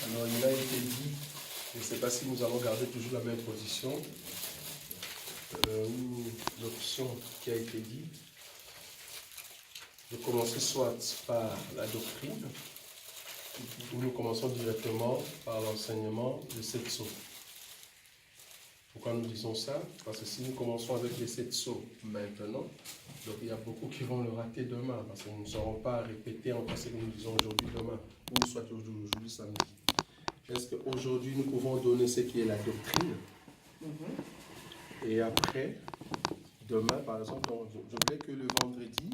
Alors, il a été dit, je ne sais pas si nous allons garder toujours la même position, ou l'option qui a été dit, de commencer soit par la doctrine, ou nous commençons directement par l'enseignement de 7 sceaux. Pourquoi nous disons ça? Parce que si nous commençons avec les 7 sceaux maintenant, donc il y a beaucoup qui vont le rater demain, parce que nous ne saurons pas répéter encore ce que nous disons aujourd'hui, demain, ou soit aujourd'hui, samedi. Est-ce qu'aujourd'hui nous pouvons donner ce qui est la doctrine? Et après, demain par exemple, je voulais que le vendredi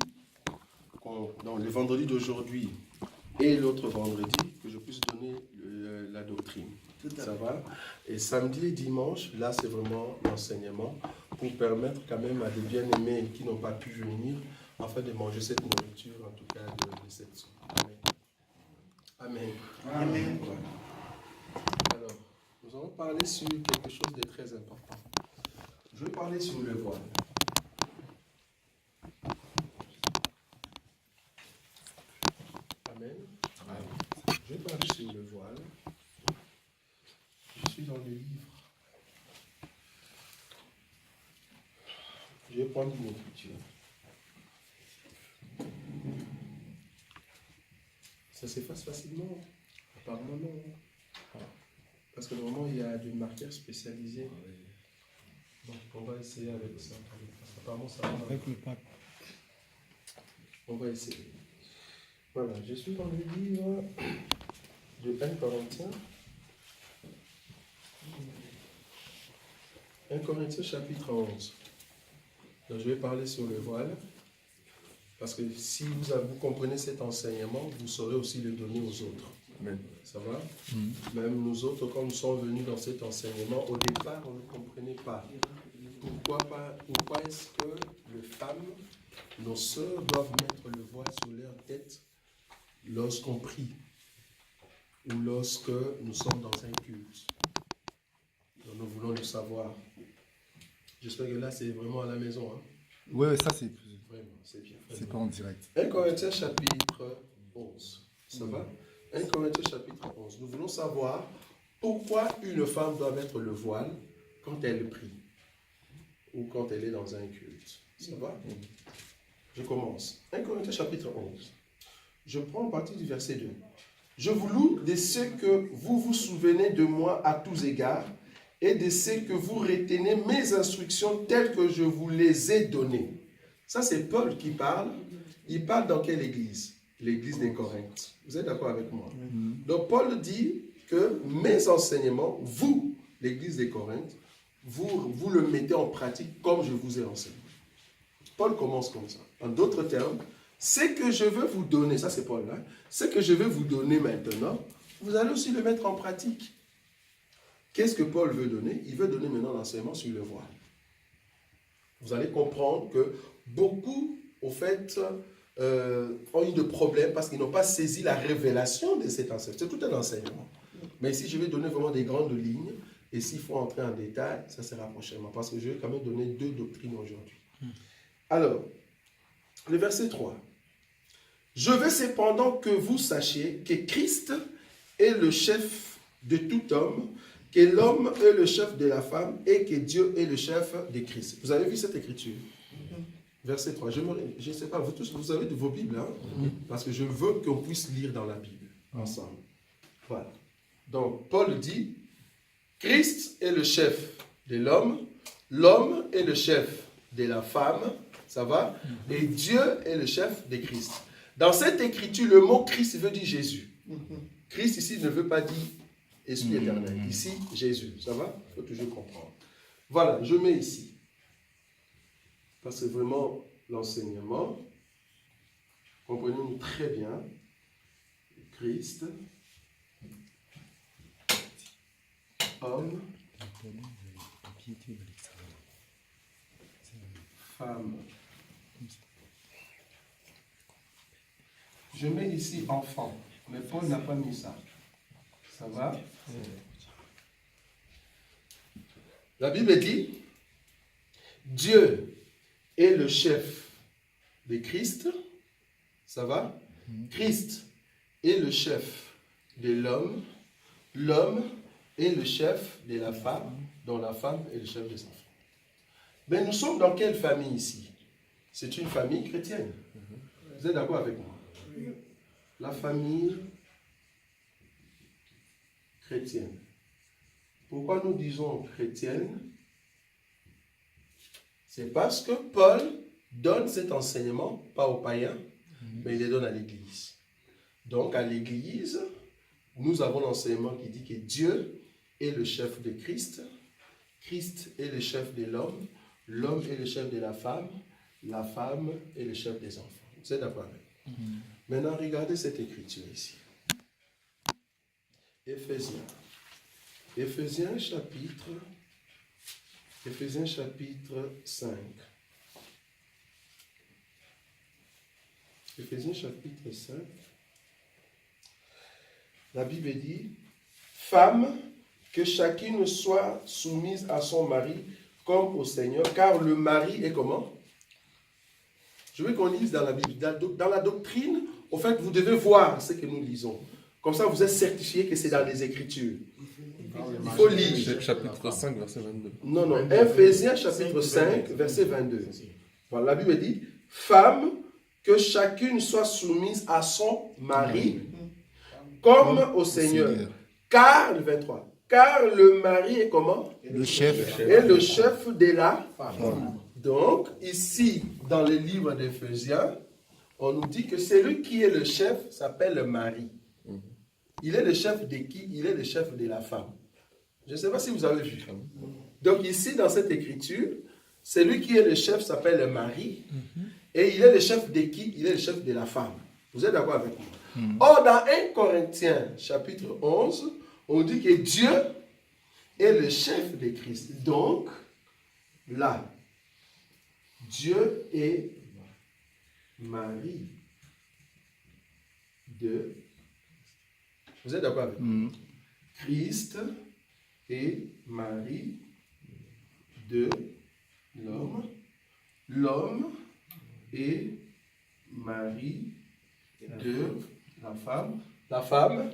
d'aujourd'hui et l'autre vendredi, que je puisse donner la doctrine. Ça va? Et samedi et dimanche, là c'est vraiment l'enseignement pour permettre quand même à des bien-aimés qui n'ont pas pu venir, afin de manger cette nourriture, en tout cas de cette soirée. Amen. Amen. Amen. Voilà. Alors, nous allons parler sur quelque chose de très important. Je vais parler sur le voile. Amen. Je vais parler sur le voile. Je suis dans le livre. Je vais prendre une écriture. Ça s'efface facilement. Apparemment non. Parce que normalement il y a des marqueurs spécialisés. Donc on va essayer avec ça. Apparemment ça va. Avec le pape. On va essayer. Voilà, je suis dans le livre de 1 Corinthiens. 1 Corinthiens chapitre 11. Donc je vais parler sur le voile. Parce que si vous comprenez cet enseignement, vous saurez aussi le donner aux autres. Amen. Ça va? Même nous autres, quand nous sommes venus dans cet enseignement, au départ, on ne comprenait pas. Pourquoi est-ce que les femmes, nos sœurs, doivent mettre le voile sur leur tête lorsqu'on prie ou lorsque nous sommes dans un culte? Donc nous voulons le savoir. J'espère que là, c'est vraiment à la maison. Hein? Oui, ça c'est... Vraiment, c'est bien. C'est pas en direct. 1 Corinthiens chapitre 11. Ça va? 1 Corinthiens chapitre 11. Nous voulons savoir pourquoi une femme doit mettre le voile quand elle prie ou quand elle est dans un culte. Ça va? Je commence. 1 Corinthiens chapitre 11. Je prends en partie du verset 2. Je vous loue de ce que vous vous souvenez de moi à tous égards et de ce que vous retenez mes instructions telles que je vous les ai données. Ça, c'est Paul qui parle. Il parle dans quelle église? L'église des Corinthes. Vous êtes d'accord avec moi? Donc, Paul dit que mes enseignements, vous, l'église des Corinthes, vous le mettez en pratique comme je vous ai enseigné. Paul commence comme ça. En d'autres termes, ce que je veux vous donner, ça c'est Paul, hein, ce que je veux vous donner maintenant, vous allez aussi le mettre en pratique. Qu'est-ce que Paul veut donner? Il veut donner maintenant l'enseignement sur le voile. Vous allez comprendre que beaucoup, au fait, ont eu de problèmes parce qu'ils n'ont pas saisi la révélation de cet enseignement. C'est tout un enseignement. Mais ici, je vais donner vraiment des grandes lignes. Et s'il faut entrer en détail, ça sera prochainement. Parce que je vais quand même donner 2 doctrines aujourd'hui. Alors, le verset 3. Je veux cependant que vous sachiez que Christ est le chef de tout homme, que l'homme est le chef de la femme et que Dieu est le chef de Christ. Vous avez vu cette écriture? Verset 3. Je ne sais pas, vous tous, vous avez de vos Bibles, hein? Parce que je veux qu'on puisse lire dans la Bible ensemble. Voilà. Donc, Paul dit, Christ est le chef de l'homme, l'homme est le chef de la femme, ça va? Et Dieu est le chef de Christ. Dans cette écriture, le mot Christ veut dire Jésus. Christ ici ne veut pas dire Esprit éternel. Ici, Jésus. Ça va? Il faut toujours comprendre. Voilà, je mets ici. Parce que vraiment, l'enseignement, comprenez-nous très bien, Christ, homme, femme. Je mets ici enfant, mais Paul n'a pas mis ça. Ça va? La Bible dit, Dieu est le chef de Christ. Ça va? Christ est le chef de l'homme. l'homme est le chef de la femme, dont la femme est le chef des enfants. Mais nous sommes dans quelle famille ici? C'est une famille chrétienne. Vous êtes d'accord avec moi? La famille chrétienne. Pourquoi nous disons chrétienne? C'est parce que Paul donne cet enseignement, pas aux païens, mais il les donne à l'Église. Donc à l'Église, nous avons l'enseignement qui dit que Dieu est le chef de Christ, Christ est le chef de l'homme, l'homme est le chef de la femme est le chef des enfants. Vous êtes d'accord avec moi? Maintenant, regardez cette écriture ici. Éphésiens. Éphésiens chapitre 5. Éphésiens chapitre 5. La Bible dit, femme, que chacune soit soumise à son mari comme au Seigneur, car le mari est comment? Je veux qu'on lise dans la Bible. Dans la doctrine, au fait, vous devez voir ce que nous lisons. Comme ça, vous êtes certifié que c'est dans les Écritures. Il faut lire. Chapitre 5, verset 22. Non. Éphésiens chapitre 5, verset 22. Voilà, la Bible dit, femme, que chacune soit soumise à son mari, comme au Seigneur. Car, le 23, car le mari est comment? Le chef. Est le chef de la femme. Donc, ici, dans le livre d'Éphésiens, on nous dit que celui qui est le chef s'appelle le mari. Il est le chef de qui? Il est le chef de la femme. Je ne sais pas si vous avez vu. Donc ici, dans cette écriture, celui qui est le chef s'appelle le mari. Et il est le chef de qui? Il est le chef de la femme. Vous êtes d'accord avec moi? Or, dans 1 Corinthiens, chapitre 11, on dit que Dieu est le chef de Christ. Donc, là, Dieu est mari de... Vous êtes d'accord avec moi? Christ est mari de l'homme. L'homme est mari de la femme. La femme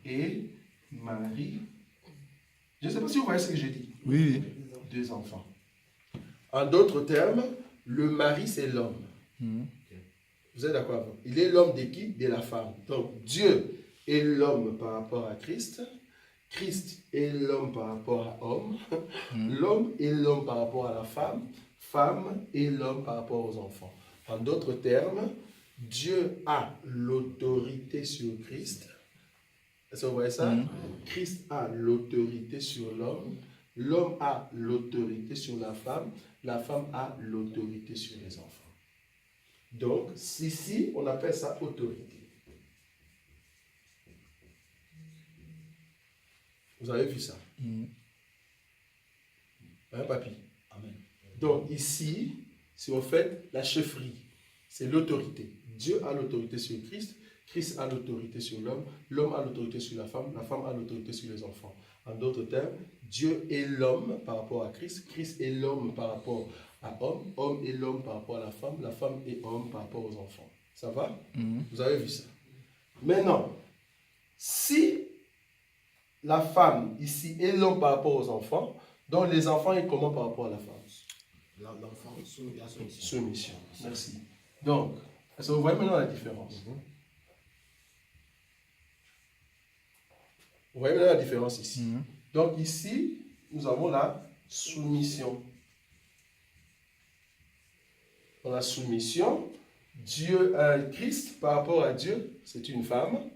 est mari. Je ne sais pas si vous voyez ce que j'ai dit. Oui. Deux enfants. En d'autres termes, le mari c'est l'homme. Vous êtes d'accord avec moi? Il est l'homme de qui? De la femme. Donc Dieu est l'homme par rapport à Christ. Christ est l'homme par rapport à l'homme. L'homme est l'homme par rapport à la femme. Femme est l'homme par rapport aux enfants. En d'autres termes, Dieu a l'autorité sur Christ. Est-ce que vous voyez ça? Christ a l'autorité sur l'homme. L'homme a l'autorité sur la femme a l'autorité sur les enfants. Donc, ici, on appelle ça autorité. Vous avez vu ça? Hein, papy? Amen. Donc, ici, c'est en fait la chefferie. C'est l'autorité. Dieu a l'autorité sur Christ. Christ a l'autorité sur l'homme. L'homme a l'autorité sur la femme a l'autorité sur les enfants. En d'autres termes, Dieu est l'homme par rapport à Christ. Christ est l'homme par rapport à homme. Homme est l'homme par rapport à la femme est homme par rapport aux enfants. Ça va? Vous avez vu ça? Maintenant, si la femme ici est l'homme par rapport aux enfants, donc les enfants est comment par rapport à la femme? L'enfant sous la soumission. Soumission. Merci. Donc, est-ce que vous voyez maintenant la différence? Vous voyez maintenant la différence ici. Donc ici, nous avons la soumission. Dans la soumission, Dieu, Christ par rapport à Dieu, c'est une femme.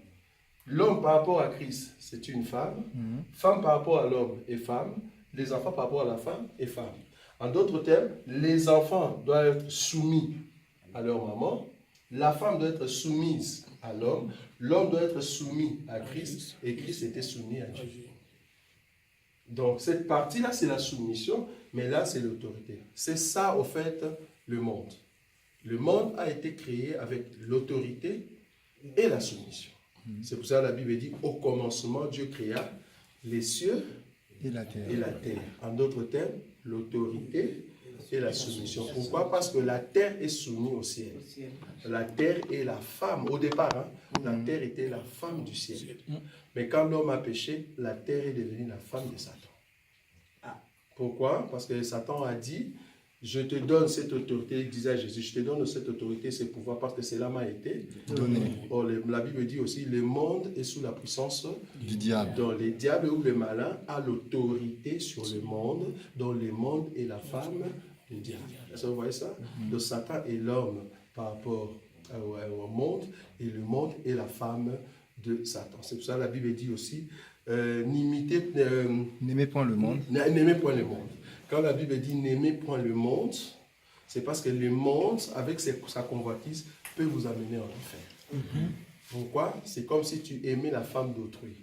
L'homme par rapport à Christ, c'est une femme. Femme par rapport à l'homme est femme. Les enfants par rapport à la femme est femme. En d'autres termes, les enfants doivent être soumis à leur maman. La femme doit être soumise à l'homme. L'homme doit être soumis à Christ. Et Christ était soumis à Dieu. Donc, cette partie-là, c'est la soumission. Mais là, c'est l'autorité. C'est ça, au fait, le monde. Le monde a été créé avec l'autorité et la soumission. C'est pour ça que la Bible dit, au commencement, Dieu créa les cieux Et la terre. et la terre. En d'autres termes, l'autorité et la soumission. Pourquoi? Parce que la terre est soumise au ciel. La terre est la femme, au départ, hein, la terre était la femme du ciel. Mais quand l'homme a péché, la terre est devenue la femme de Satan. Pourquoi? Parce que Satan a dit, je te donne cette autorité, il disait à Jésus, je te donne cette autorité, ce pouvoir, parce que cela m'a été donné. Or, la Bible dit aussi, le monde est sous la puissance du diable. Donc, les diables ou le malin a l'autorité sur le monde, dont le monde est la femme du diable. Est-ce que vous voyez ça? Donc, Satan est l'homme par rapport au monde, et le monde est la femme de Satan. C'est pour ça que la Bible dit aussi, n'aimez point le monde. N'aimez point le monde. Quand la Bible dit n'aimez point le monde, c'est parce que le monde, avec sa convoitise, peut vous amener en enfer. Pourquoi? C'est comme si tu aimais la femme d'autrui.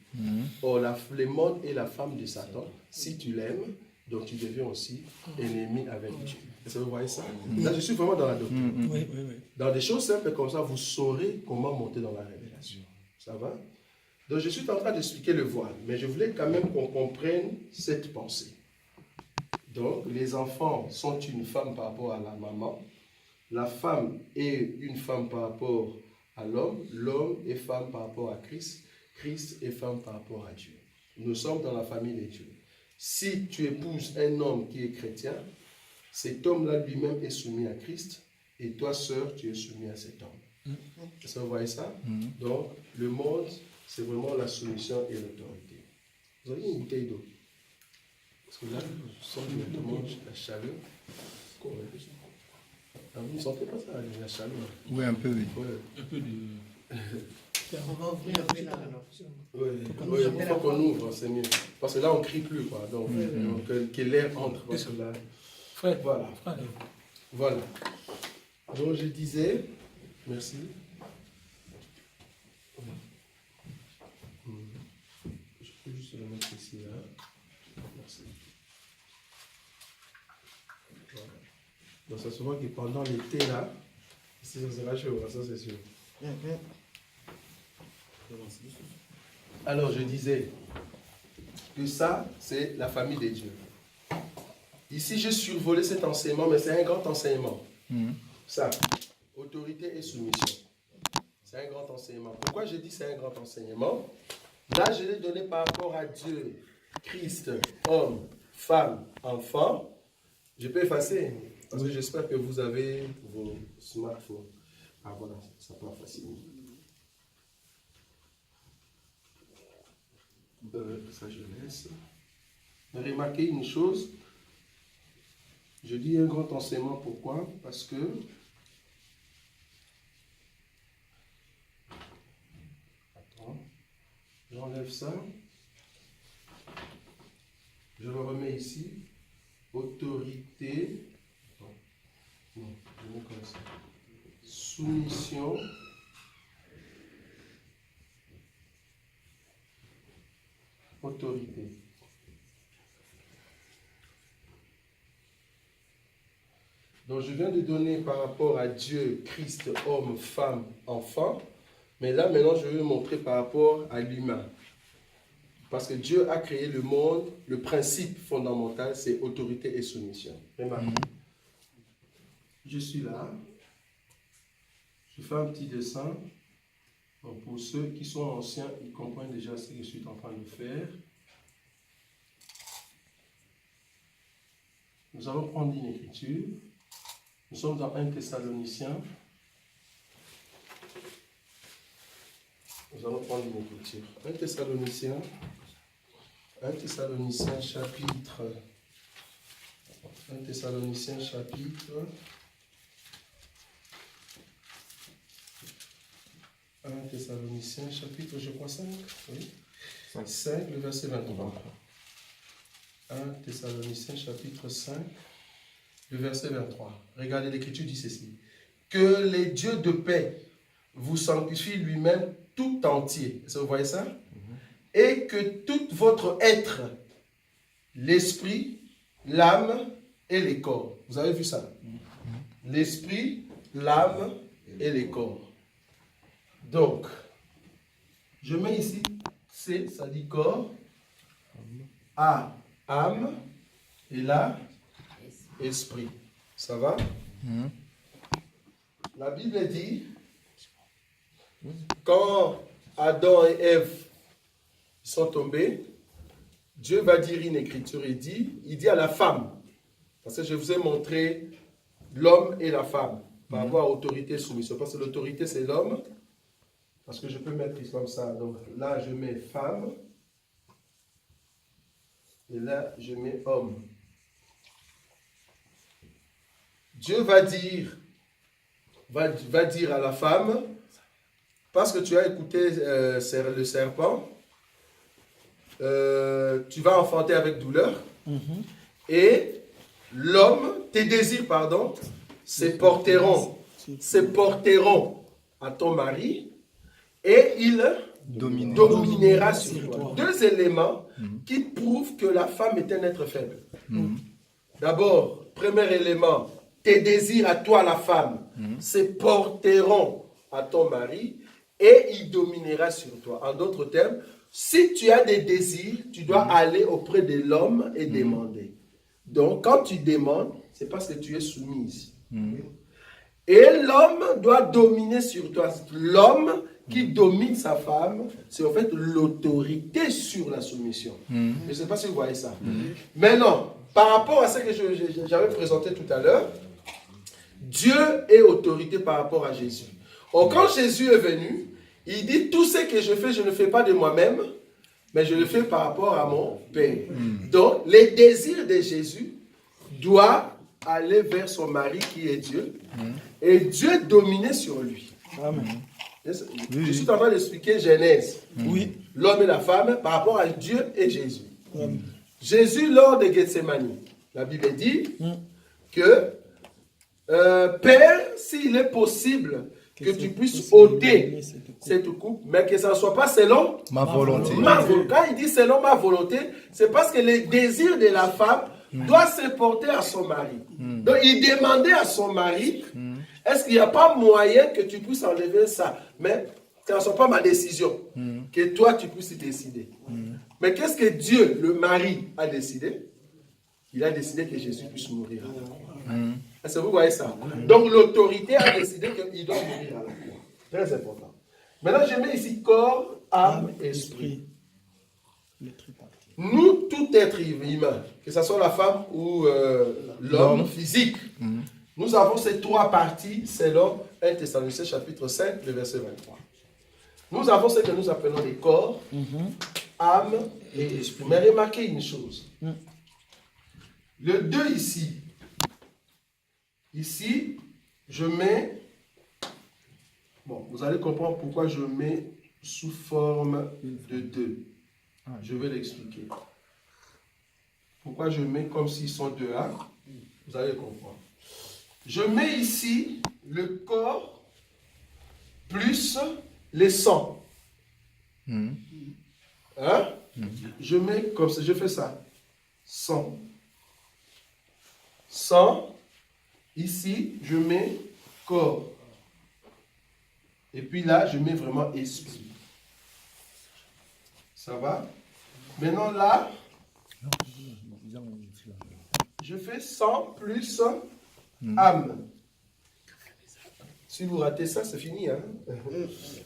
Or, le monde est la femme de Satan. Si tu l'aimes, donc tu deviens aussi ennemi avec Dieu. Est-ce que vous voyez ça? Là, je suis vraiment dans la doctrine. Dans des choses simples comme ça, vous saurez comment monter dans la révélation. Ça va? Donc, je suis en train d'expliquer le voile, mais je voulais quand même qu'on comprenne cette pensée. Donc, les enfants sont une femme par rapport à la maman. La femme est une femme par rapport à l'homme. L'homme est femme par rapport à Christ. Christ est femme par rapport à Dieu. Nous sommes dans la famille de Dieu. Si tu épouses un homme qui est chrétien, cet homme-là lui-même est soumis à Christ. Et toi, sœur, tu es soumis à cet homme. Est-ce que vous voyez ça? Donc, le monde, c'est vraiment la soumission et l'autorité. Vous avez une bouteille d'eau? Parce que là, je sens directement la chaleur. Ah, vous ne sentez pas ça, la chaleur? Oui, un peu, oui. Ouais. Un peu de... On va ouvrir un peu là alors. Oui, il faut qu'on ouvre, c'est mieux. Parce que là, on ne crie plus, quoi. Donc, que l'air entre. Parce que là, Frère, voilà. frère. Voilà. Donc, je disais, merci. Je peux juste le mettre ici, là. Merci. Voilà. Donc, ça se voit que pendant l'été, là, ici, ça sera chaud, ça, c'est sûr. Alors, je disais que ça, c'est la famille des dieux. Ici, j'ai survolé cet enseignement, mais c'est un grand enseignement. Ça, autorité et soumission. C'est un grand enseignement. Pourquoi je dis c'est un grand enseignement? Là, je l'ai donné par rapport à Dieu, Christ, homme, femme, enfant. Je peux effacer, parce que j'espère que vous avez vos smartphones. Ah voilà, ça part facilement. Ça, je laisse. Remarquez une chose. Je dis un grand enseignement, pourquoi? Parce que attends, j'enlève ça. Je le remets ici. Autorité. Non, je mets comme ça. Soumission. Autorité. Donc je viens de donner par rapport à Dieu, Christ, homme, femme, enfant. Mais là maintenant je vais vous montrer par rapport à l'humain. Parce que Dieu a créé le monde, le principe fondamental c'est autorité et soumission. Remarquez. Je suis là. Je fais un petit dessin. Donc pour ceux qui sont anciens, ils comprennent déjà ce que je suis en train de faire. Nous allons prendre une écriture. Nous sommes dans 1 Thessaloniciens. Nous allons prendre une écriture. 1 Thessaloniciens chapitre. 1 Thessaloniciens chapitre. 1 Thessaloniciens chapitre, je crois 5. Oui. 5, le verset 23. 1 Thessaloniciens chapitre 5, le verset 23. Regardez, l'écriture dit ceci. Que les dieux de paix vous sanctifient lui-même tout entier. Est-ce que vous voyez ça? Et que tout votre être, l'esprit, l'âme et les corps. Vous avez vu ça? L'esprit, l'âme et les corps. Donc, je mets ici C, ça dit corps, A, âme, et là, esprit. Ça va? Mhm. La Bible dit, quand Adam et Ève sont tombés, Dieu va dire une écriture, il dit à la femme, parce que je vous ai montré l'homme et la femme, par rapport à autorité et soumission, parce que l'autorité c'est l'homme, parce que je peux mettre comme ça, donc là je mets femme, et là je mets homme. Dieu va dire à la femme, parce que tu as écouté le serpent, tu vas enfanter avec douleur, et l'homme, tes désirs, pardon, se porteront à ton mari, et il dominera sur toi. Deux éléments qui prouvent que la femme est un être faible. D'abord, premier élément, tes désirs à toi, la femme, se porteront à ton mari et il dominera sur toi. En d'autres termes, si tu as des désirs, tu dois aller auprès de l'homme et demander. Donc, quand tu demandes, c'est parce que tu es soumise. Et l'homme doit dominer sur toi. L'homme qui domine sa femme, c'est en fait l'autorité sur la soumission. Je ne sais pas si vous voyez ça. Maintenant, par rapport à ce que j'avais présenté tout à l'heure, Dieu est autorité par rapport à Jésus. Or, quand Jésus est venu, il dit, tout ce que je fais, je ne fais pas de moi-même, mais je le fais par rapport à mon Père. Donc, les désirs de Jésus doivent aller vers son mari qui est Dieu, et Dieu dominer sur lui. Amen. Je suis en train d'expliquer Genèse. L'homme et la femme par rapport à Dieu et Jésus. Jésus, lors de Gethsemane, la Bible dit que Père, s'il est possible que tu puisses ôter cette coupe, mais que ça ne soit pas selon ma volonté. Quand il dit selon ma volonté, c'est parce que les désirs de la femme doivent se porter à son mari. Donc il demandait à son mari, est-ce qu'il n'y a pas moyen que tu puisses enlever ça? Mais que ce ne soit pas ma décision, que toi tu puisses décider. Mais qu'est-ce que Dieu, le mari, a décidé? Il a décidé que Jésus puisse mourir à la croix. Est-ce que vous voyez ça? Donc l'autorité a décidé qu'il doit mourir à la croix. Très important. Maintenant, je mets ici corps, âme, esprit. Nous, tout être humain, que ce soit la femme ou l'homme physique, nous avons ces trois parties selon 1 Thessaloniciens chapitre 5, le verset 23. Nous avons ce que nous appelons les corps, âme et esprit. Mais remarquez une chose. Le 2 ici, je mets, bon, vous allez comprendre pourquoi je mets sous forme de 2. Je vais l'expliquer. Pourquoi je mets comme s'ils sont 2A, vous allez comprendre. Je mets ici le corps plus les sangs. Je mets comme ça, je fais ça. Sang. Sang. Ici, je mets corps. Et puis là, je mets vraiment esprit. Ça va? Maintenant là, je fais sang plus âme. Si vous ratez ça, c'est fini. Hein?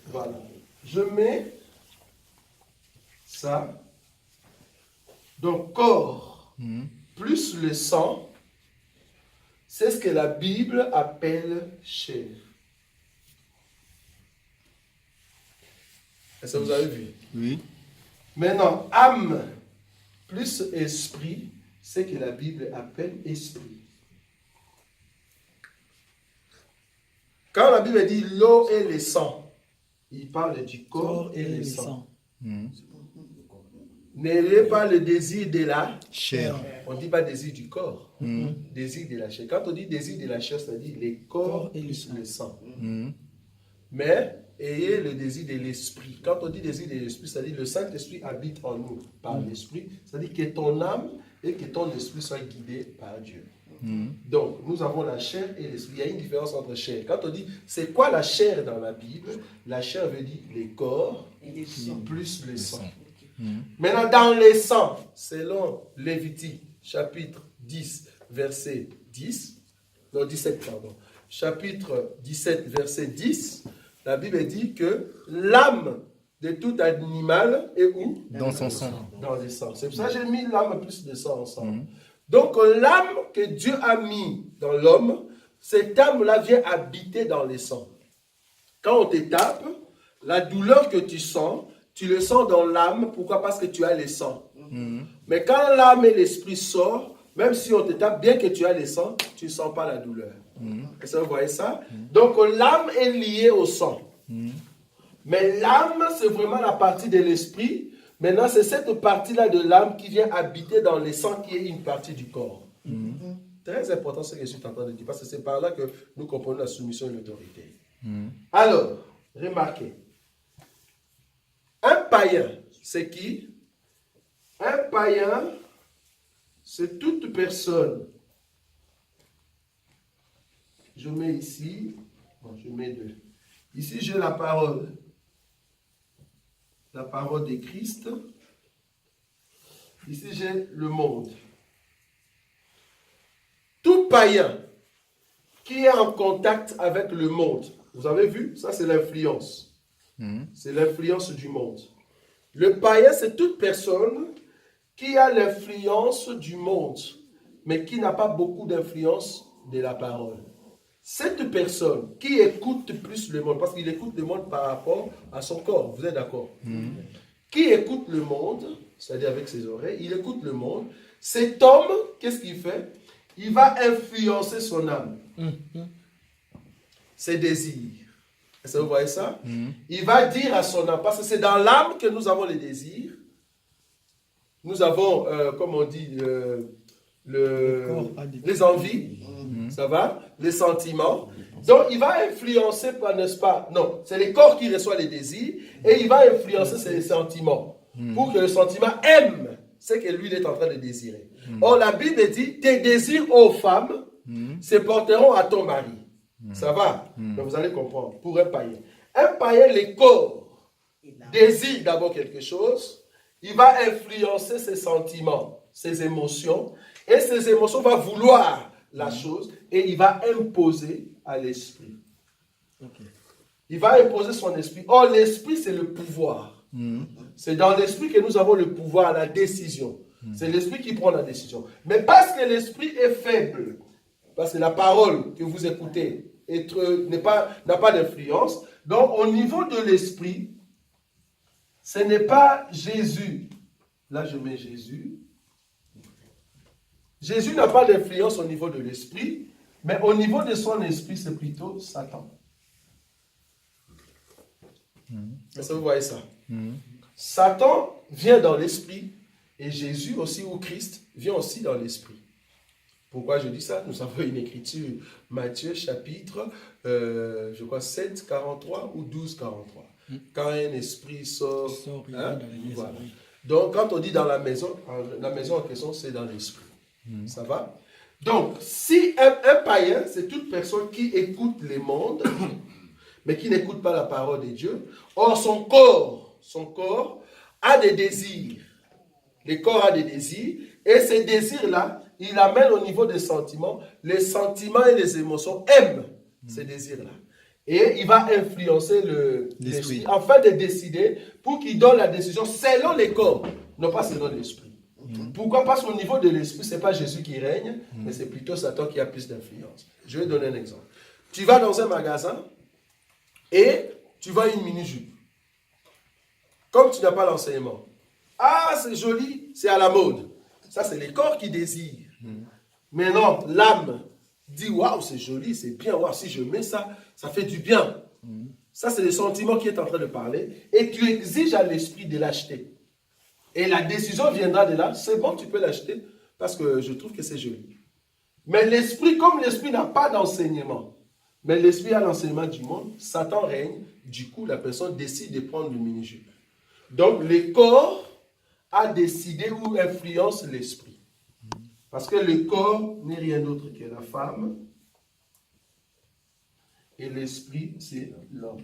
Voilà. Je mets ça. Donc, corps plus le sang, c'est ce que la Bible appelle chair. Est-ce que vous avez vu? Oui. Maintenant, âme plus esprit, c'est ce que la Bible appelle esprit. Quand la Bible dit l'eau et le sang, il parle du corps et le sang. N'ayez pas le désir de la chair. On ne dit pas désir du corps. Désir de la chair. Quand on dit désir de la chair, c'est-à-dire les corps et le sang. Mais ayez le désir de l'esprit. Quand on dit désir de l'esprit, c'est-à-dire le Saint-Esprit habite en nous par l'esprit. C'est-à-dire que ton âme et que ton esprit soient guidés par Dieu. Donc, nous avons la chair et l'esprit. Il y a une différence entre chair. Quand on dit, c'est quoi la chair dans la Bible? La chair veut dire les corps plus le sang. Maintenant, dans les sangs, selon Lévitique, chapitre 10, verset 10, non 17, pardon, chapitre 17, verset 10, la Bible dit que l'âme de tout animal est où? Dans son sang. Dans le sang. C'est pour ça que j'ai mis l'âme plus de sang ensemble. Donc l'âme que Dieu a mis dans l'homme, cette âme-là vient habiter dans les sangs. Quand on te tape, la douleur que tu le sens dans l'âme. Pourquoi? Parce que tu as les sangs. Mais quand l'âme et l'esprit sortent, même si on te tape, bien que tu as les sangs, tu ne sens pas la douleur. Est-ce que vous voyez ça? Donc l'âme est liée au sang. Mais l'âme, c'est vraiment la partie de l'esprit. Maintenant, c'est cette partie-là de l'âme qui vient habiter dans les sangs, qui est une partie du corps. Très important ce que je suis en train de dire, parce que c'est par là que nous comprenons la soumission et l'autorité. Alors, remarquez. Un païen, c'est qui? Un païen, c'est toute personne. Je mets ici, bon, je mets deux. Ici, j'ai la parole de Christ. Ici, j'ai le monde. Tout païen qui est en contact avec le monde, vous avez vu, ça c'est l'influence. C'est l'influence du monde. Le païen, c'est toute personne qui a l'influence du monde, mais qui n'a pas beaucoup d'influence de la parole. Cette personne qui écoute plus le monde, parce qu'il écoute le monde par rapport à son corps, vous êtes d'accord? Qui écoute le monde, c'est-à-dire avec ses oreilles, il écoute le monde. Cet homme, qu'est-ce qu'il fait? Il va influencer son âme, ses désirs. Est-ce que vous voyez ça? Il va dire à son âme, parce que c'est dans l'âme que nous avons les désirs. Nous avons, comme on dit, les envies, ça va? Les sentiments. Donc, il va influencer, n'est-ce pas? Non, c'est le corps qui reçoit les désirs et il va influencer ses sentiments pour que le sentiment aime ce que lui est en train de désirer. Or, la Bible dit, tes désirs, ô femmes, se porteront à ton mari. Ça va? Donc, vous allez comprendre. Pour un païen. Un païen, le corps désire d'abord quelque chose. Il va influencer ses sentiments, ses émotions. Et ses émotions vont vouloir la chose et il va imposer à l'esprit. Il va imposer son esprit. Or, l'esprit, c'est le pouvoir. C'est dans l'esprit que nous avons le pouvoir, la décision. C'est l'esprit qui prend la décision. Mais parce que l'esprit est faible, parce que la parole que vous écoutez n'a pas d'influence, donc au niveau de l'esprit, ce n'est pas Jésus. Là, je mets Jésus. Jésus n'a pas d'influence au niveau de l'esprit, mais au niveau de son esprit, c'est plutôt Satan. Est-ce que vous voyez ça? Satan vient dans l'esprit et Jésus aussi, ou Christ, vient aussi dans l'esprit. Pourquoi je dis ça? Nous avons une écriture, Matthieu chapitre, je crois 7, 43 ou 12, 43. Quand un esprit sort, hein, voilà. Donc quand on dit dans la maison en question, c'est dans l'esprit. Ça va? Donc, si un païen, c'est toute personne qui écoute les mondes, mais qui n'écoute pas la parole de Dieu. Or, son corps a des désirs. Le corps a des désirs, et ces désirs-là, il amène au niveau des sentiments. Les sentiments et les émotions aiment ces désirs-là. Et il va influencer l'esprit afin de décider pour qu'il donne la décision selon les corps, non pas selon l'esprit. Pourquoi? Parce qu'au niveau de l'esprit, ce n'est pas Jésus qui règne, mais c'est plutôt Satan qui a plus d'influence. Je vais donner un exemple. Tu vas dans un magasin et tu vois une mini-jupe. Comme tu n'as pas l'enseignement. Ah, c'est joli, c'est à la mode. Ça, c'est les corps qui désirent. Mais non, l'âme dit, waouh, c'est joli, c'est bien. Waouh, si je mets ça, ça fait du bien. Ça, c'est le sentiment qui est en train de parler. Et tu exiges à l'esprit de l'acheter. Et la décision viendra de là. C'est bon, tu peux l'acheter parce que je trouve que c'est joli. Mais l'esprit, comme l'esprit n'a pas d'enseignement, mais l'esprit a l'enseignement du monde, Satan règne. Du coup, la personne décide de prendre le mini-jupe. Donc, le corps a décidé ou influence l'esprit. Parce que le corps n'est rien d'autre que la femme. Et l'esprit, c'est l'homme.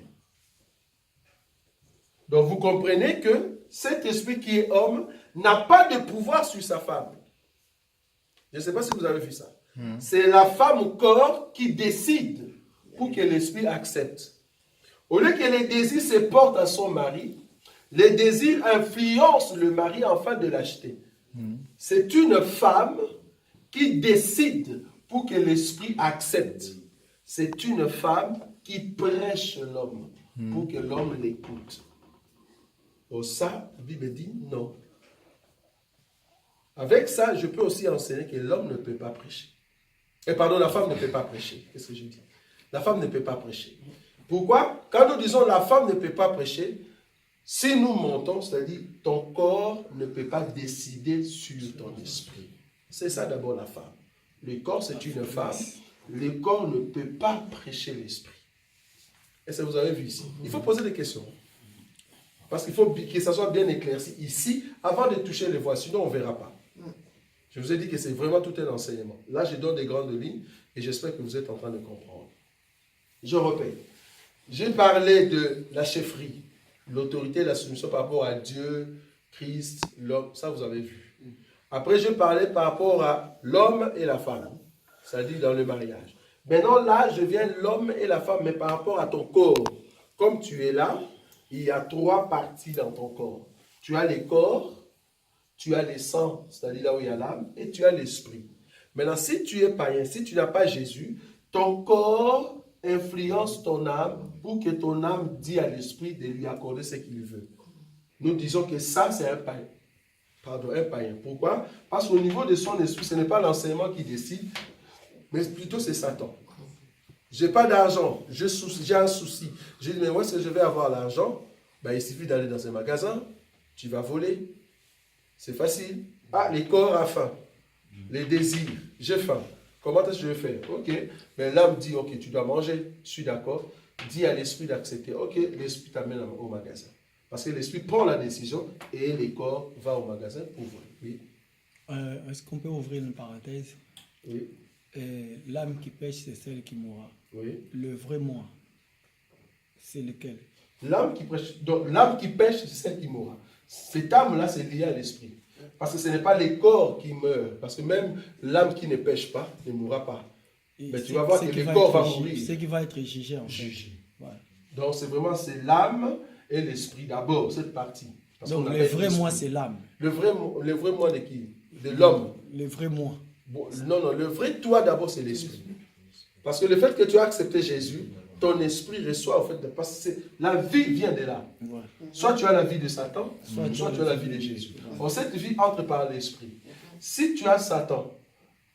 Donc, vous comprenez que cet esprit qui est homme n'a pas de pouvoir sur sa femme. Je ne sais pas si vous avez vu ça. C'est la femme au corps qui décide pour que l'esprit accepte. Au lieu que les désirs se portent à son mari, les désirs influencent le mari afin de l'acheter. C'est une femme qui décide pour que l'esprit accepte. C'est une femme qui prêche l'homme pour que l'homme l'écoute. Oh, ça, la Bible dit non. Avec ça, je peux aussi enseigner que l'homme ne peut pas prêcher. Pardon, la femme ne peut pas prêcher. Qu'est-ce que je dis? La femme ne peut pas prêcher. Pourquoi? Quand nous disons la femme ne peut pas prêcher, si nous mentons, c'est-à-dire ton corps ne peut pas décider sur ton esprit. C'est ça d'abord la femme. Le corps, c'est une femme. Le corps ne peut pas prêcher l'esprit. Est-ce que vous avez vu ici? Il faut poser des questions. Parce qu'il faut que ça soit bien éclairci ici, avant de toucher les voix. Sinon, on ne verra pas. Je vous ai dit que c'est vraiment tout un enseignement. Là, je donne des grandes lignes et j'espère que vous êtes en train de comprendre. Je répète. J'ai parlé de la chefferie, l'autorité et la soumission par rapport à Dieu, Christ, l'homme. Ça, vous avez vu. Après, je parlais par rapport à l'homme et la femme, c'est-à-dire dans le mariage. Maintenant, là, je viens l'homme et la femme, mais par rapport à ton corps. Comme tu es là, il y a 3 parties dans ton corps. Tu as les corps, tu as les sangs, c'est-à-dire là où il y a l'âme, et tu as l'esprit. Maintenant, si tu es païen, si tu n'as pas Jésus, ton corps influence ton âme pour que ton âme dise à l'esprit de lui accorder ce qu'il veut. Nous disons que ça, c'est un païen. Pardon, un païen. Pourquoi? Parce qu'au niveau de son esprit, ce n'est pas l'enseignement qui décide, mais plutôt c'est Satan. Je n'ai pas d'argent, j'ai un souci. Je dis, mais où est-ce que je vais avoir l'argent? Ben, il suffit d'aller dans un magasin, tu vas voler. C'est facile. Ah, les corps à faim, les désirs, j'ai faim. Comment est-ce que je vais faire? Ok, mais l'âme dit, ok, tu dois manger, je suis d'accord. Dis à l'esprit d'accepter. Ok, l'esprit t'amène au magasin. Parce que l'esprit prend la décision et le corps va au magasin pour voir. Oui. Est-ce qu'on peut ouvrir une parenthèse? Oui. L'âme qui pêche, c'est celle qui mourra. Oui. Le vrai moi, c'est lequel? L'âme qui pêche, c'est celle qui mourra. Cette âme-là, c'est lié à l'esprit. Parce que ce n'est pas les corps qui meurent. Parce que même l'âme qui ne pêche pas ne mourra pas. Mais tu vas voir que le corps va mourir. C'est qui va être jugé en fait. Jugé. Ouais. Donc c'est l'âme et l'esprit d'abord, cette partie. Parce donc le vrai moi, c'est l'âme. Le vrai moi de qui? De l'homme. Le vrai moi. Bon, non, le vrai toi d'abord, c'est l'esprit. Parce que le fait que tu as accepté Jésus, ton esprit reçoit, en fait, parce que la vie vient de là. Ouais. Soit tu as la vie de Satan, soit tu as la vie de Jésus. Ouais. Cette vie entre par l'esprit. Si tu as Satan,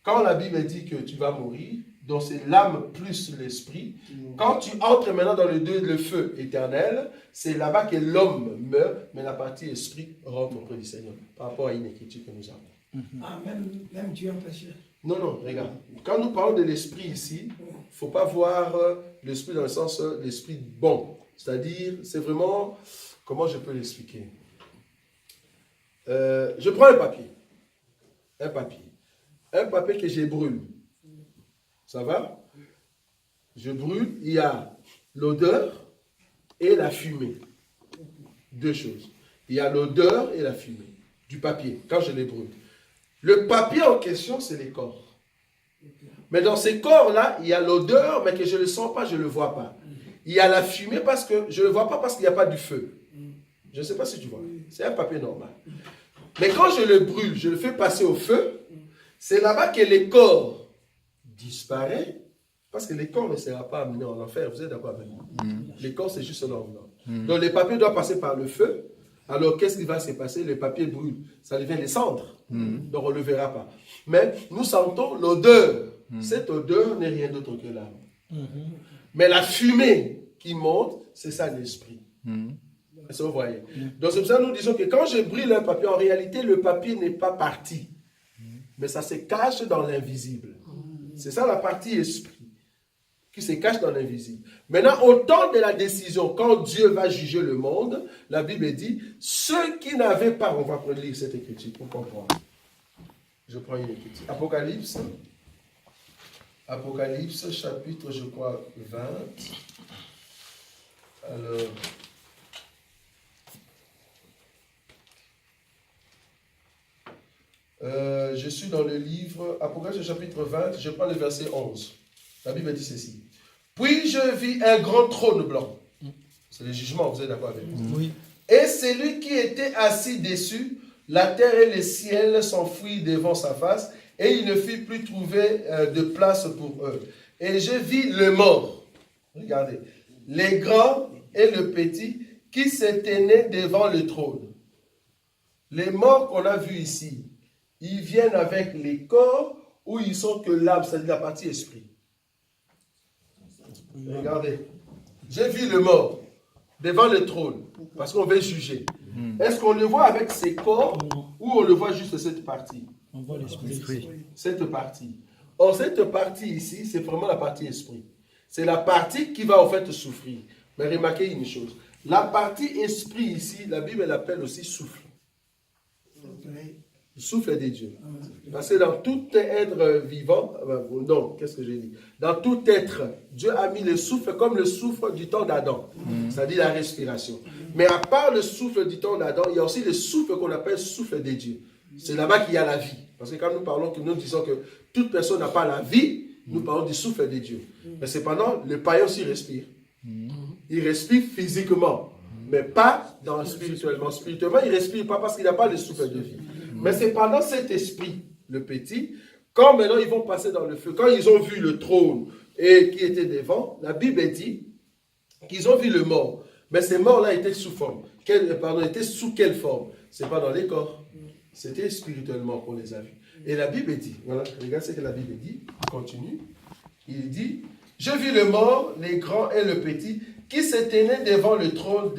quand la Bible dit que tu vas mourir, donc c'est l'âme plus l'esprit. Quand tu entres maintenant dans le feu éternel, c'est là-bas que l'homme meurt, mais la partie esprit rentre auprès du Seigneur, par rapport à une écriture que nous avons. Ah, même Dieu en péché. Non, non, regarde. Quand nous parlons de l'esprit ici, il ne faut pas voir l'esprit dans le sens l'esprit bon. C'est-à-dire, c'est vraiment, comment je peux l'expliquer? Je prends un papier. Un papier que je brûle. Ça va? Je brûle, il y a l'odeur et la fumée. 2 choses. Il y a l'odeur et la fumée du papier, quand je les brûle. Le papier en question, c'est les corps. Mais dans ces corps-là, il y a l'odeur, mais que je ne le sens pas, je ne le vois pas. Il y a la fumée parce que je ne le vois pas parce qu'il n'y a pas du feu. Je ne sais pas si tu vois. C'est un papier normal. Mais quand je le brûle, je le fais passer au feu, c'est là-bas que les corps disparaissent, parce que les corps ne seront pas amenés en enfer. Vous êtes d'accord avec moi? Les corps, c'est juste un enveloppe. Donc les papiers doivent passer par le feu. Alors, qu'est-ce qui va se passer? Le papier brûle. Ça devient des cendres. Donc, on ne le verra pas. Mais nous sentons l'odeur. Cette odeur n'est rien d'autre que l'âme. Mais la fumée qui monte, c'est ça l'esprit. Est-ce que vous voyez? Donc, c'est pour ça que nous disons que quand je brûle un papier, en réalité, le papier n'est pas parti. Mais ça se cache dans l'invisible. C'est ça la partie esprit qui se cache dans l'invisible. Maintenant, au temps de la décision, quand Dieu va juger le monde, la Bible dit, ceux qui n'avaient pas, on va lire cette écriture pour comprendre. Je prends une écriture. Apocalypse, chapitre, je crois, 20. Alors, Je suis dans le livre Apocalypse chapitre 20, je prends le verset 11. La Bible dit ceci. Puis je vis un grand trône blanc. C'est le jugement, vous êtes d'accord avec moi? Oui. Et celui qui était assis dessus, la terre et le ciel s'enfuirent devant sa face, et il ne fit plus trouver de place pour eux. Et je vis le mort, regardez, les grands et le petit, qui se tenaient devant le trône. Les morts qu'on a vus ici, ils viennent avec les corps où ils sont que l'âme, c'est-à-dire la partie esprit. Regardez, j'ai vu le mort devant le trône, parce qu'on veut juger. Est-ce qu'on le voit avec ses corps ou on le voit juste cette partie? On voit l'esprit. Cette partie. Or, cette partie ici, c'est vraiment la partie esprit. C'est la partie qui va en fait souffrir. Mais remarquez une chose. La partie esprit ici, la Bible l'appelle aussi souffle. Le souffle des dieux. Parce que dans tout être vivant, non, qu'est-ce que j'ai dit? Dans tout être, Dieu a mis le souffle comme le souffle du temps d'Adam, c'est-à-dire la respiration. Mais à part le souffle du temps d'Adam, il y a aussi le souffle qu'on appelle souffle des dieux. C'est là-bas qu'il y a la vie. Parce que quand nous parlons, que nous disons que toute personne n'a pas la vie, nous parlons du souffle des dieux. Mais cependant, le païen aussi respire. Il respire physiquement, mais pas spirituellement. Spirituellement, il ne respire pas parce qu'il n'a pas le souffle de vie. Mais c'est pendant cet esprit, le petit, quand maintenant ils vont passer dans le feu, quand ils ont vu le trône et qui était devant, la Bible dit qu'ils ont vu le mort. Mais ces morts-là étaient sous forme. Étaient sous quelle forme? Ce n'est pas dans les corps. C'était spirituellement qu'on les a vus. Et la Bible dit, voilà, regarde ce que la Bible dit, continue. Il dit, je vis le mort, les grands et le petit, qui se tenaient devant le trône.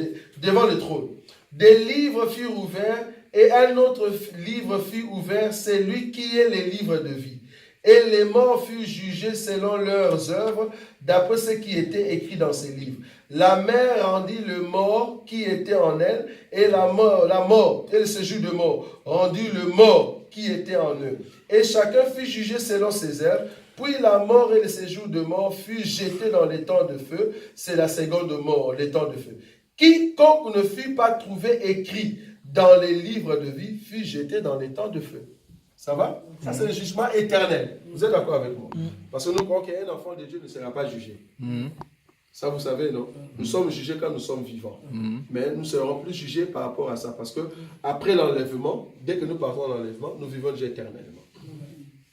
Des livres furent ouverts, et un autre livre fut ouvert, c'est lui qui est le livre de vie. Et les morts furent jugés selon leurs œuvres, d'après ce qui était écrit dans ces livres. La mer rendit le mort qui était en elle, et la mort et le séjour de mort rendit le mort qui était en eux. Et chacun fut jugé selon ses œuvres. Puis la mort et le séjour de mort furent jetés dans les temps de feu. C'est la seconde mort, les temps de feu. Quiconque ne fut pas trouvé écrit dans les livres de vie fut jeté dans les temps de feu. Ça va? Ça, c'est le jugement éternel. Vous êtes d'accord avec moi? Parce que nous croyons qu'un enfant de Dieu ne sera pas jugé. Ça, vous savez, non? Nous sommes jugés quand nous sommes vivants. Mais nous serons plus jugés par rapport à ça. Parce que après l'enlèvement, dès que nous partons dans l'enlèvement, nous vivons déjà éternellement.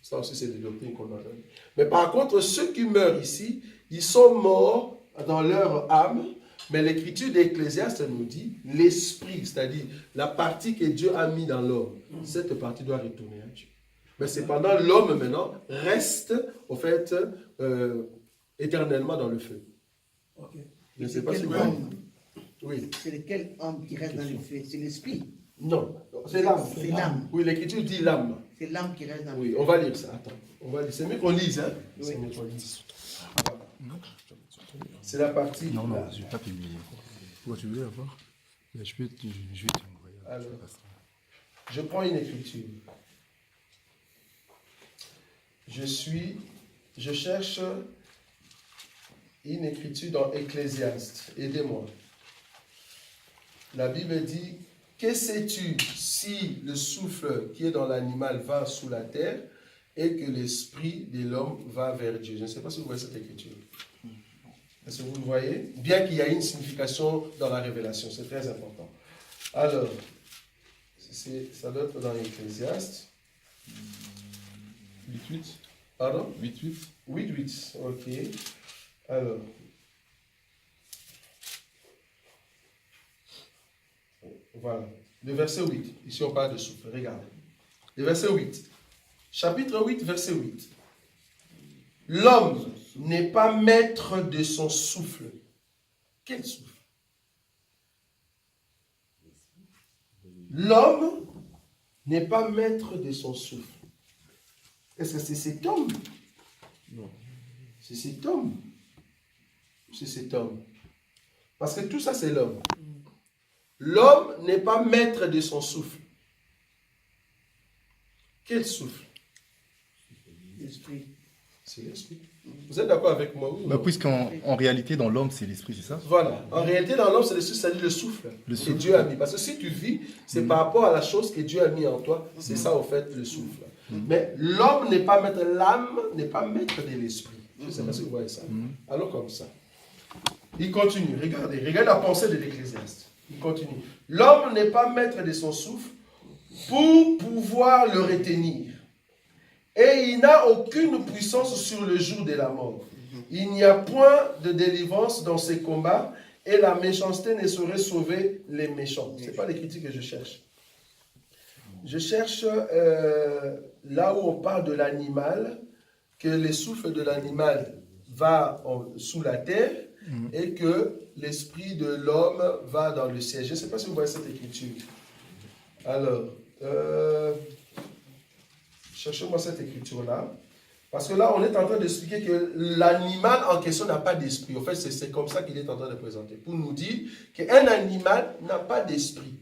Ça aussi, c'est des doctrines qu'on a données. Mais par contre, ceux qui meurent ici, ils sont morts dans leur âme. Mais l'écriture d'Ecclésiaste nous dit l'esprit, c'est-à-dire la partie que Dieu a mis dans l'homme. Cette partie doit retourner à Dieu. Mais cependant, l'homme maintenant reste, au fait, éternellement dans le feu. Ok. Je ne sais pas si vous Oui. C'est lequel homme qui reste dans le feu? C'est l'esprit. Non, c'est l'âme. C'est l'âme. Oui, l'écriture dit l'âme. C'est l'âme qui reste dans le feu. Oui, on va lire ça. Attends. On va lire. C'est mieux qu'on lise, hein? Oui. C'est mieux qu'on lise. C'est la partie. Non, non, je ne vais pas publier. Pourquoi tu veux avoir? Je vais t'envoyer. Alors, je prends une écriture. Je cherche une écriture dans Ecclésiaste. Aidez-moi. La Bible dit, que sais-tu si le souffle qui est dans l'animal va sous la terre et que l'esprit de l'homme va vers Dieu? Je ne sais pas si vous voyez cette écriture. Est-ce que vous le voyez? Bien qu'il y ait une signification dans la révélation, c'est très important. Alors, ça doit être dans Ecclésiaste. 8-8. Pardon? 8-8. 8-8, ok. Alors. Voilà. Le verset 8. Ici, on parle de souffle. Regardez. Le verset 8. Chapitre 8, verset 8. L'homme n'est pas maître de son souffle. Quel souffle? L'homme n'est pas maître de son souffle. Est-ce que c'est cet homme? Non. C'est cet homme. C'est cet homme. Parce que tout ça, c'est l'homme. L'homme n'est pas maître de son souffle. Quel souffle? L'esprit. C'est l'esprit. Vous êtes d'accord avec moi? Bah, puisqu'en réalité, dans l'homme, c'est l'esprit, c'est ça? Voilà. En réalité, dans l'homme, c'est l'esprit, c'est-à-dire le souffle que Dieu a mis. Parce que si tu vis, c'est par rapport à la chose que Dieu a mis en toi. C'est ça, au fait, le souffle. Mais l'homme n'est pas maître, l'âme n'est pas maître de l'esprit. Je ne sais pas si vous voyez ça. Alors comme ça. Il continue. Regardez la pensée de l'Ecclésiaste. Il continue. L'homme n'est pas maître de son souffle pour pouvoir le retenir. Et il n'a aucune puissance sur le jour de la mort. Il n'y a point de délivrance dans ces combats et la méchanceté ne saurait sauver les méchants. Ce n'est pas l'écriture que je cherche. Je cherche là où on parle de l'animal, que le souffle de l'animal va sous la terre et que l'esprit de l'homme va dans le ciel. Je ne sais pas si vous voyez cette écriture. Alors, cherchez-moi cette écriture-là. Parce que là, on est en train d'expliquer que l'animal en question n'a pas d'esprit. En fait, c'est comme ça qu'il est en train de présenter. Pour nous dire qu'un animal n'a pas d'esprit.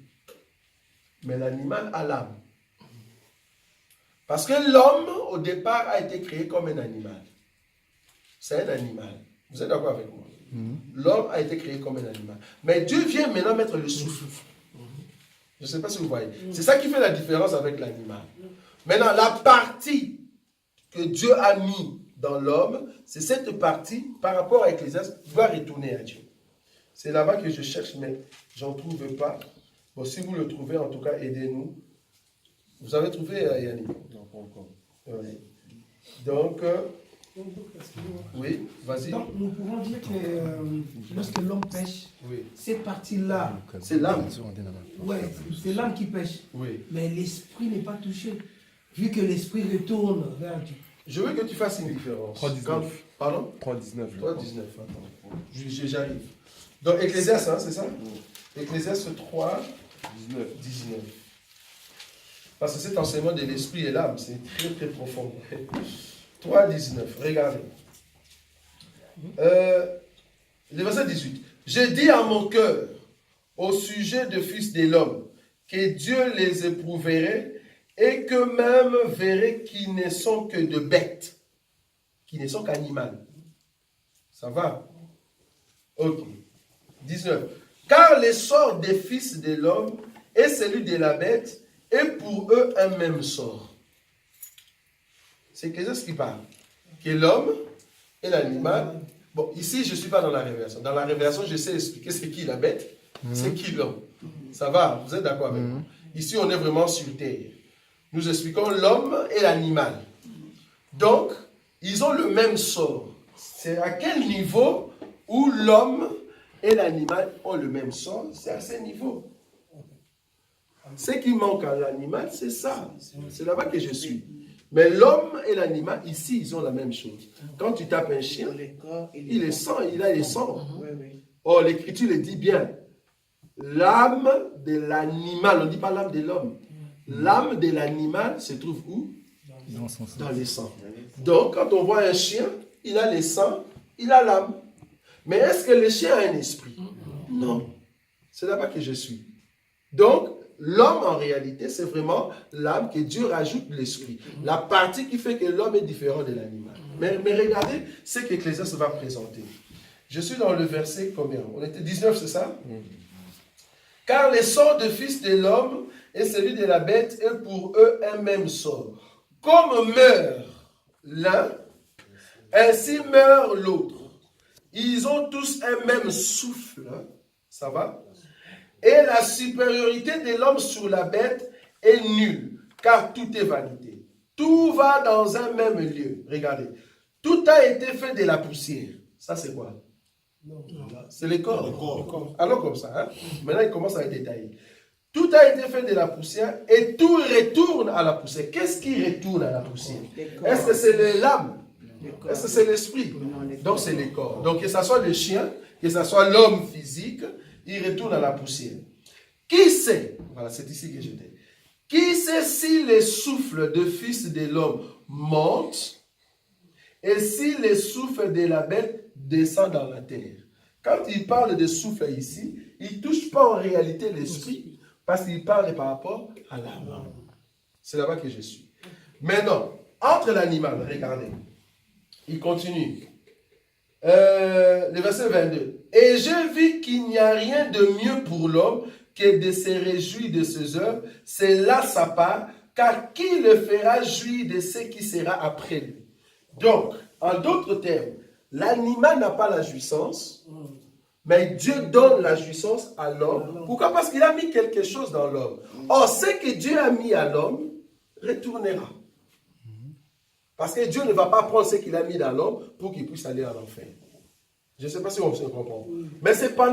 Mais l'animal a l'âme. Parce que l'homme, au départ, a été créé comme un animal. C'est un animal. Vous êtes d'accord avec moi? L'homme a été créé comme un animal. Mais Dieu vient maintenant mettre le souffle. Je ne sais pas si vous voyez. C'est ça qui fait la différence avec l'animal. Maintenant, la partie que Dieu a mis dans l'homme, c'est cette partie, par rapport à Ecclésiaste, doit retourner à Dieu. C'est là-bas que je cherche, mais je n'en trouve pas. Bon, si vous le trouvez, en tout cas, aidez-nous. Vous avez trouvé, Yannick? Non, pas encore. Oui. Donc, oui, vas-y. Donc, nous pouvons dire que lorsque l'homme pêche, Oui. cette partie-là, C'est l'âme. ouais, c'est l'âme qui pêche. Oui. Mais l'esprit n'est pas touché, vu que l'esprit retourne vers Dieu. Je veux que tu fasses une différence. 3,19. Pardon? 3,19. 3,19. Attends. J'arrive. Donc, Ecclésiaste, hein, c'est ça? Ecclésiaste 3, 19. Parce que cet enseignement de l'esprit et l'âme, c'est très très profond. 3,19. Regardez. Le verset 18. J'ai dit à mon cœur, au sujet de fils de l'homme, que Dieu les éprouverait et que même verrait qu'ils ne sont que de bêtes, qui ne sont qu'animaux. Ça va? Ok. 19. Car le sort des fils de l'homme et celui de la bête est pour eux un même sort. C'est quelque chose qui parle. Que l'homme et l'animal. Bon, ici, je ne suis pas dans la révélation. Dans la révélation, je sais expliquer c'est qui la bête, c'est qui l'homme. Ça va? Vous êtes d'accord avec moi? Ici, on est vraiment sur terre. Nous expliquons l'homme et l'animal. Donc, ils ont le même sort. C'est à quel niveau où l'homme et l'animal ont le même sort? C'est à ce niveau. Ce qui manque à l'animal, c'est ça. C'est là-bas que je suis. Mais l'homme et l'animal, ici, ils ont la même chose. Quand tu tapes un chien, il est sang, il a les sangs. Or, l'Écriture le dit bien. L'âme de l'animal, on ne dit pas l'âme de l'homme. L'âme de l'animal se trouve où? Dans les sangs. Donc, quand on voit un chien, il a les sangs, il a l'âme. Mais est-ce que le chien a un esprit? Non. C'est là-bas que je suis. Donc, l'homme, en réalité, c'est vraiment l'âme que Dieu rajoute l'esprit. La partie qui fait que l'homme est différent de l'animal. Mais regardez ce qu'Ecclésiaste va présenter. Je suis dans le verset combien? On était 19, c'est ça? Car les sorts de fils de l'homme et celui de la bête est pour eux un même sort. Comme meurt l'un, ainsi meurt l'autre. Ils ont tous un même souffle. Ça va? Et la supériorité de l'homme sur la bête est nulle, car tout est vanité. Tout va dans un même lieu. Regardez. Tout a été fait de la poussière. Ça, c'est quoi? C'est le corps. Alors comme ça. Hein? Maintenant, il commence à être détaillé. Tout a été fait de la poussière et tout retourne à la poussière. Qu'est-ce qui retourne à la poussière? Est-ce que c'est l'âme? Est-ce que c'est l'esprit? Donc, c'est le corps. Donc, que ce soit le chien, que ce soit l'homme physique, il retourne à la poussière. Qui sait, voilà, c'est ici que j'étais. Qui sait si le souffle de fils de l'homme monte et si le souffle de la bête descend dans la terre? Quand il parle de souffle ici, il ne touche pas en réalité l'esprit parce qu'il parle par rapport à l'âme. C'est là-bas que je suis. Maintenant, entre l'animal, regardez. Il continue. Le verset 22. Et je vis qu'il n'y a rien de mieux pour l'homme que de se réjouir de ses œuvres. C'est là sa part, car qui le fera jouir de ce qui sera après lui? Donc, en d'autres termes, l'animal n'a pas la jouissance, mais Dieu donne la jouissance à l'homme. Pourquoi? Parce qu'il a mis quelque chose dans l'homme. Or, ce que Dieu a mis à l'homme retournera. Parce que Dieu ne va pas prendre ce qu'il a mis dans l'homme pour qu'il puisse aller en enfer. Je ne sais pas si on se comprend. Mais c'est pendant